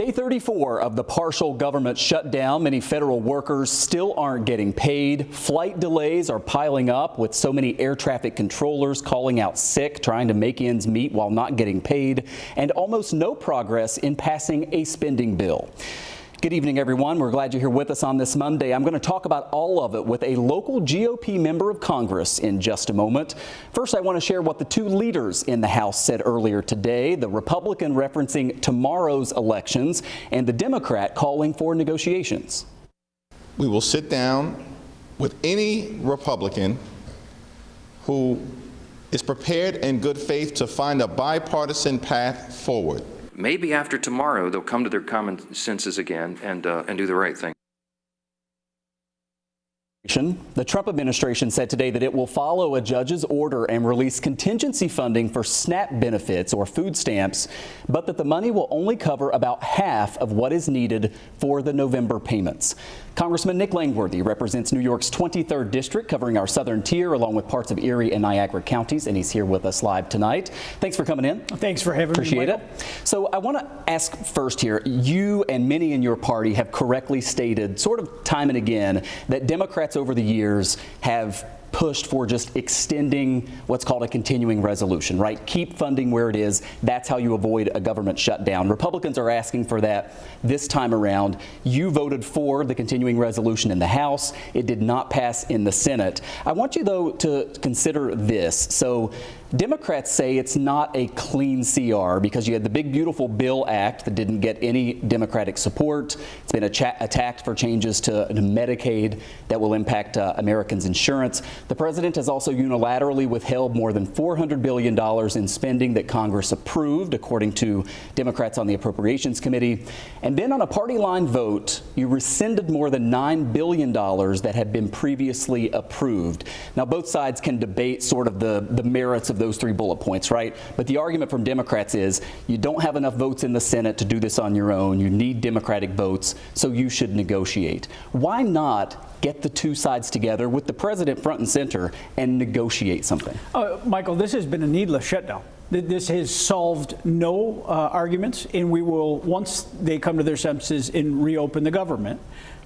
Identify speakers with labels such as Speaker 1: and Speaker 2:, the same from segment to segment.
Speaker 1: Day 34 of the partial government shutdown. Many federal workers still aren't getting paid. Flight delays are piling up with so many air traffic controllers calling out sick, trying to make ends meet while not getting paid, and almost no progress in passing a spending bill. Good evening, everyone. We're glad you're here with us on this Monday. I'm going to talk about all of it with a local GOP member of Congress in just a moment. First, I want to share what the two leaders in the House said earlier today, the Republican referencing tomorrow's elections and the Democrat calling for negotiations.
Speaker 2: We will sit down with any Republican who is prepared in good faith to find a bipartisan path forward.
Speaker 3: Maybe after tomorrow, they'll come to their common senses again and do the right thing.
Speaker 1: The Trump administration said today that it will follow a judge's order and release contingency funding for SNAP benefits or food stamps, but that the money will only cover about half of what is needed for the November payments. Congressman Nick Langworthy represents New York's 23rd district, covering our southern tier along with parts of Erie and Niagara counties, and he's here with us live tonight. Thanks for coming in.
Speaker 4: Thanks for having me.
Speaker 1: Appreciate it. So I want to ask first here, you and many in your party have correctly stated sort of time and again that Democrats over the years have pushed for just extending what's called a continuing resolution, right? Keep funding where it is. That's how you avoid a government shutdown. Republicans are asking for that this time around. You voted for the continuing resolution in the House. It did not pass in the Senate. I want you, though, to consider this. So Democrats say it's not a clean CR because you had the Big Beautiful Bill Act that didn't get any Democratic support. It's been attacked for changes to Medicaid that will impact Americans' insurance. The president has also unilaterally withheld more than $400 billion in spending that Congress approved, according to Democrats on the Appropriations Committee. And then on a party line vote, you rescinded more than $9 billion that had been previously approved. Now, both sides can debate sort of the merits of those three bullet points, right? But the argument from Democrats is you don't have enough votes in the Senate to do this on your own. You need Democratic votes, so you should negotiate. Why not get the two sides together with the president front and center and negotiate something?
Speaker 4: Michael, this has been a needless shutdown. This has solved no arguments, and we will, once they come to their senses and reopen the government,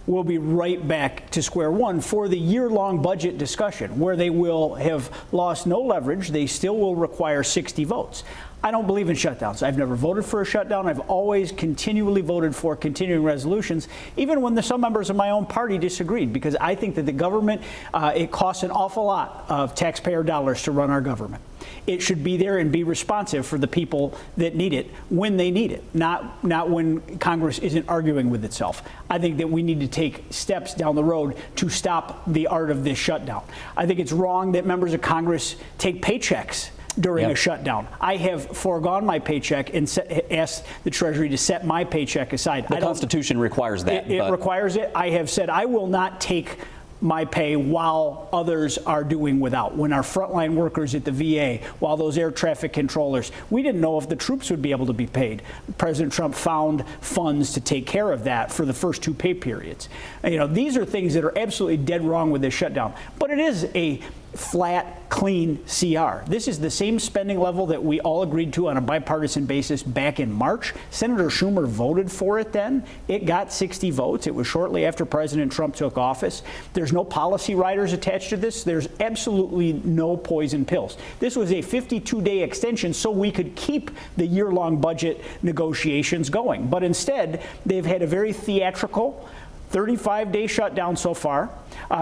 Speaker 4: we'll be right back to square one for the year-long budget discussion, where they will have lost no leverage. They still will require 60 votes. I don't believe in shutdowns. I've never voted for a shutdown. I've always continually voted for continuing resolutions, even when some members of my own party disagreed, because I think that the government, it costs an awful lot of taxpayer dollars to run our government. It should be there and be responsive for the people that need it when they need it, not when Congress isn't arguing with itself. I think that we need to take steps down the road to stop the art of this shutdown. I think it's wrong that members of Congress take paychecks during a shutdown. I have foregone my paycheck and asked the Treasury to set my paycheck aside.
Speaker 1: The Constitution requires that.
Speaker 4: It requires it. I have said I will not take my pay while others are doing without. When our frontline workers at the VA, while those air traffic controllers, we didn't know if the troops would be able to be paid. President Trump found funds to take care of that for the first two pay periods. And, these are things that are absolutely dead wrong with this shutdown. But it is a flat, clean CR. This is the same spending level that we all agreed to on a bipartisan basis back in March. Senator Schumer voted for it then. It got 60 votes. It was shortly after President Trump took office. There's no policy riders attached to this. There's absolutely no poison pills. This was a 52-day extension so we could keep the year-long budget negotiations going. But instead, they've had a very theatrical 35-day shutdown so far.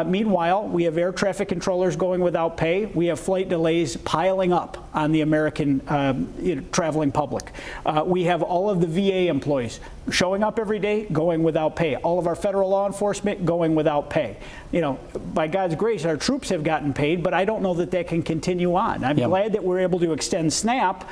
Speaker 4: Meanwhile, we have air traffic controllers going without pay. We have flight delays piling up on the American traveling public. We have all of the VA employees showing up every day, going without pay. All of our federal law enforcement going without pay. By God's grace, our troops have gotten paid, but I don't know that can continue on. I'm glad that we're able to extend SNAP,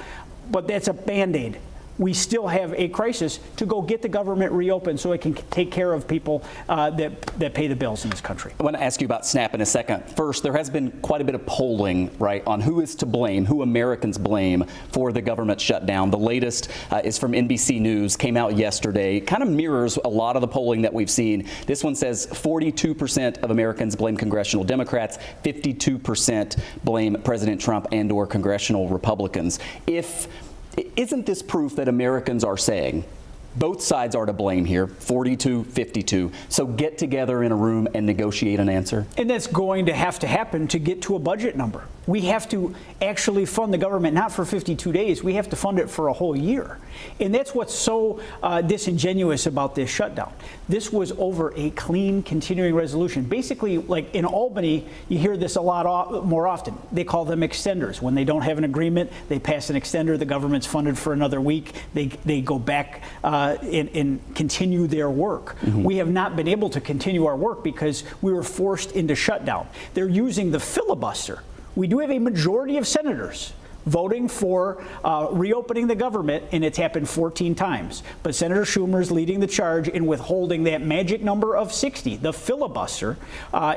Speaker 4: but that's a Band-Aid. We still have a crisis to go get the government reopened so it can take care of people that pay the bills in this country.
Speaker 1: I want to ask you about SNAP in a second. First, there has been quite a bit of polling, right, on who is to blame, who Americans blame for the government shutdown. The latest is from NBC News, came out yesterday. Kind of mirrors a lot of the polling that we've seen. This one says 42% of Americans blame congressional Democrats, 52% blame President Trump and/or congressional Republicans. Isn't this proof that Americans are saying Both sides are to blame here, 42-52. So get together in a room and negotiate an answer.
Speaker 4: And that's going to happen to get to a budget number. We have to actually fund the government not for 52 days. We have to fund it for a whole year. And that's what's so disingenuous about this shutdown. This was over a clean continuing resolution. Basically, like in Albany, you hear this a lot more often. They call them extenders. When they don't have an agreement, they pass an extender. The government's funded for another week. They go back and continue their work. We have not been able to continue our work because we were forced into shutdown. They're using the filibuster. We do have a majority of senators voting for reopening the government, and it's happened 14 times. But Senator Schumer is leading the charge in withholding that magic number of 60, the filibuster,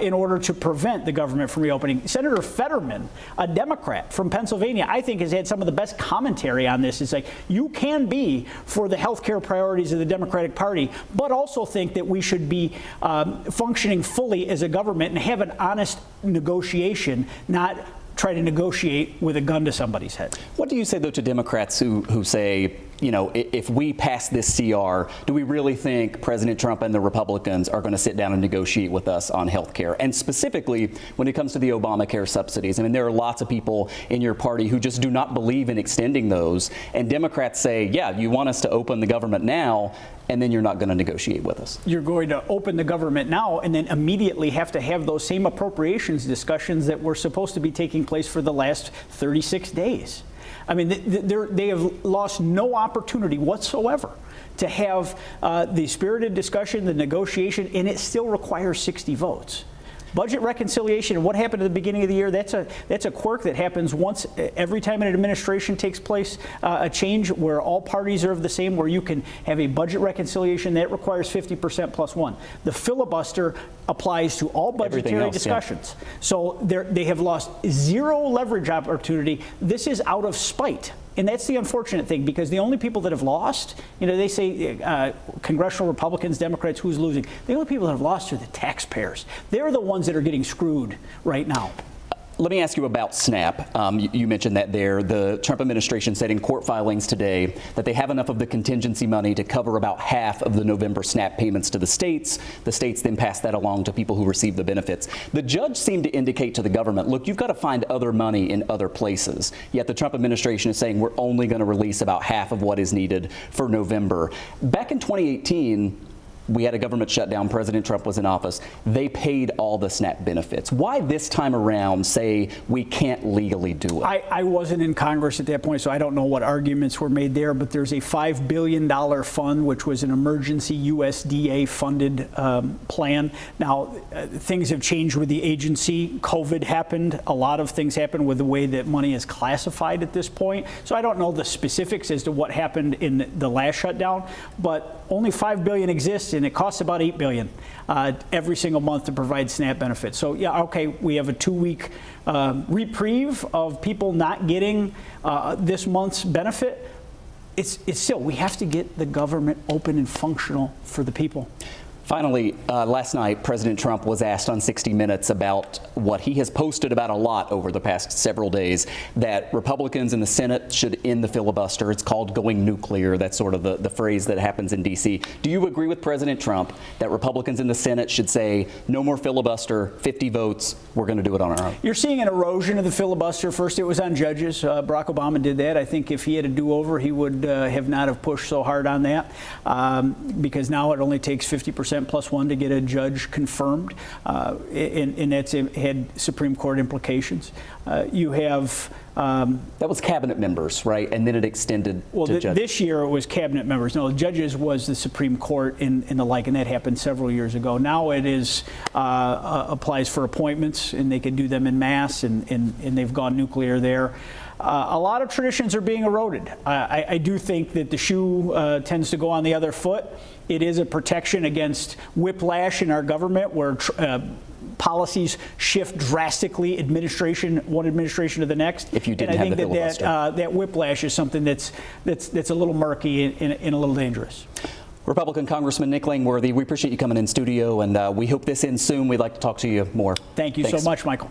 Speaker 4: in order to prevent the government from reopening. Senator Fetterman, a Democrat from Pennsylvania, I think has had some of the best commentary on this. It's like, you can be for the health care priorities of the Democratic Party, but also think that we should be functioning fully as a government and have an honest negotiation, not try to negotiate with a gun to somebody's head.
Speaker 1: What do you say, though, to Democrats who say, you know, if we pass this CR, do we really think President Trump and the Republicans are going to sit down and negotiate with us on health care? And specifically, when it comes to the Obamacare subsidies, I mean, there are lots of people in your party who just do not believe in extending those. And Democrats say, yeah, you want us to open the government now, and then you're not going to negotiate with us. You're
Speaker 4: going to open the government now and then immediately have to have those same appropriations discussions that were supposed to be taking place for the last 36 days. I mean, they have lost no opportunity whatsoever to have the spirited discussion, the negotiation, and it still requires 60 votes. Budget reconciliation and what happened at the beginning of the year, that's a quirk that happens once every time an administration takes place, a change where all parties are of the same, where you can have a budget reconciliation that requires 50% plus one. The filibuster applies to all budgetary discussions. Yeah. So they have lost zero leverage opportunity. This is out of spite. And that's the unfortunate thing, because the only people that have lost, you know, they say congressional Republicans, Democrats, who's losing? The only people that have lost are the taxpayers. They're the ones that are getting screwed right now.
Speaker 1: Let me ask you about SNAP. You mentioned that there. The Trump administration said in court filings today that they have enough of the contingency money to cover about half of the November SNAP payments to the states. The states then pass that along to people who receive the benefits. The judge seemed to indicate to the government, look, you've got to find other money in other places. Yet the Trump administration is saying we're only going to release about half of what is needed for November. Back in 2018, we had a government shutdown. President Trump was in office. They paid all the SNAP benefits. Why this time around say we can't legally do it?
Speaker 4: I wasn't in Congress at that point, so I don't know what arguments were made there, but there's a $5 billion fund, which was an emergency USDA-funded plan. Now, things have changed with the agency. COVID happened. A lot of things happened with the way that money is classified at this point. So I don't know the specifics as to what happened in the last shutdown, but only $5 billion exists, and it costs about $8 billion every single month to provide SNAP benefits. So yeah, okay, we have a 2-week reprieve of people not getting this month's benefit. It's still, we have to get the government open and functional for the people.
Speaker 1: Finally, last night, President Trump was asked on 60 Minutes about what he has posted about a lot over the past several days, that Republicans in the Senate should end the filibuster. It's called going nuclear. That's sort of the phrase that happens in D.C. Do you agree with President Trump that Republicans in the Senate should say, no more filibuster, 50 votes, we're going to do it on our own?
Speaker 4: You're seeing an erosion of the filibuster. First, it was on judges. Barack Obama did that. I think if he had a do-over, he would have not have pushed so hard on that, because now it only takes 50% plus one to get a judge confirmed, and that's had Supreme Court implications. You have
Speaker 1: that was cabinet members, right? And then it extended to judges.
Speaker 4: This year it was cabinet members. No, the judges was the Supreme Court and the like, and that happened several years ago. Now it is applies for appointments, and they can do them in mass, and they've gone nuclear there. A lot of traditions are being eroded. I do think that the shoe tends to go on the other foot. It is a protection against whiplash in our government, where policies shift drastically, one administration to the next.
Speaker 1: If you didn't have the filibuster.
Speaker 4: That whiplash is something that's a little murky and a little dangerous.
Speaker 1: Republican Congressman Nick Langworthy, we appreciate you coming in studio, and we hope this ends soon. We'd like to talk to you more.
Speaker 4: Thanks so much, Michael.